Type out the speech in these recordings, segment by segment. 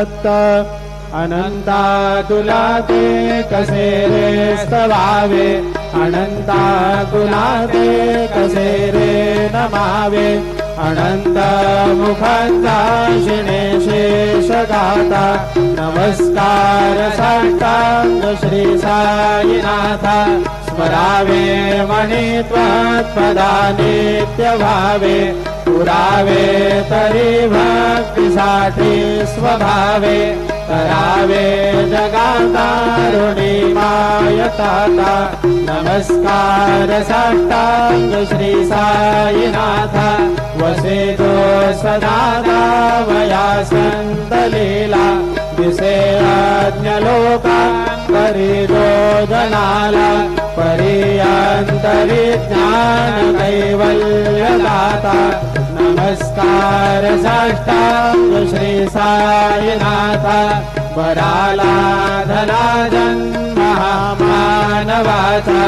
अनंता तुला ते कसे रे स्तवावे, अनंता तुला ते कसे रे नमावे। अनंत मुखांचा शिणे शेष गाता, नमस्कार साष्टांग श्री साईनाथा। स्मरावे मणी त्वत्पदा नित्य भावे, पुरावे तरी भक्तीसाठी स्वभावे। करावे जगातारुणी मायताता, नमस्कार साष्टांग श्री साईनाथा। वसे जो सदा वया संत लीला, दिसे अज्ञ लोका करी जो जनाला। परियंतरी ज्ञान कैवल्य दाता, नमस्कार साष्टांग श्री साईनाथा। बराला धना जन्म मानवाचा,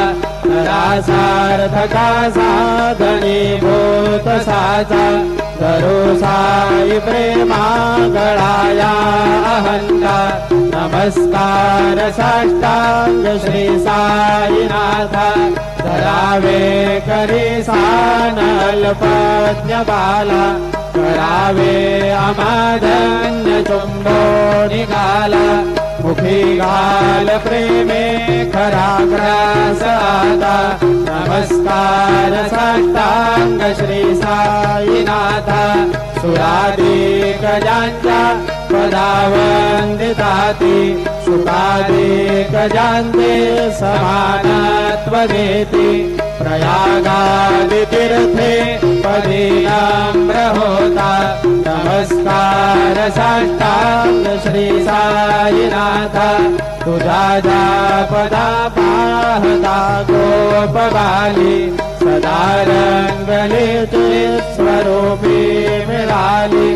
नरासार्थका साधनीभूत साचा। धरो साई प्रेमा गळाया अहंता, नमस्कार साष्टांग श्री साईनाथा। धरावे करी सान अल्पज्ञ बाला, करावे अमाधन्य चुंबो निघाला। मुखी घाल प्रेमे खरा ग्रास आता, नमस्कार साष्टांग श्री साईनाथा। सुराधिक ज्यांच्या पदावंदिताती, सुखाधिक ज्यांचे समानत्व देती। प्रयागादि तीर्थे पदी नम्र होता, नमस्कार साष्टांग श्री साईनाथा। तुझा जा पदा पाहता गोप बाली, सदा रंगली चित स्वरूपी मिळाली।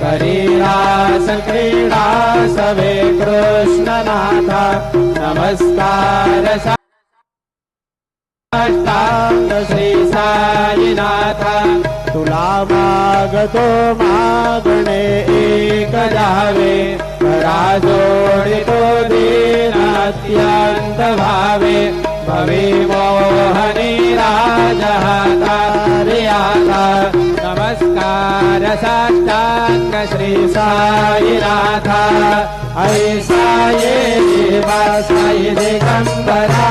करी रास क्रीडा सवे कृष्णनाथा, नमस्कार साष्टांग श्री साईनाथा। तुला मागतो मागणे एक जावे, करा जोडितो दीन अत्यंत भावे। भवी मोहनी राजहातारियाता, नमस्कार साष्टांग श्री साईनाथा। ऐसा ये देवा साई दिगंबरा,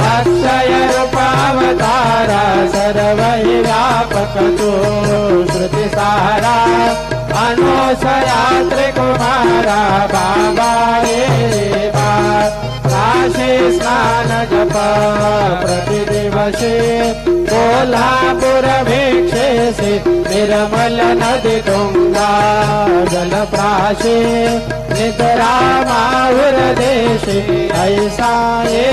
अक्षय रूपावतारा। सर्व व्यापक तू श्रुति सारा, अनुसया त्रिकुमारा। बाबा रे बा काशी स्नान जप प्रतिदिवसे, कोल्हापुर भिक्षेसी। निर्मल नदी तुंगा जलप्राशे, निद्रा माहुर देशे। ऐसा ये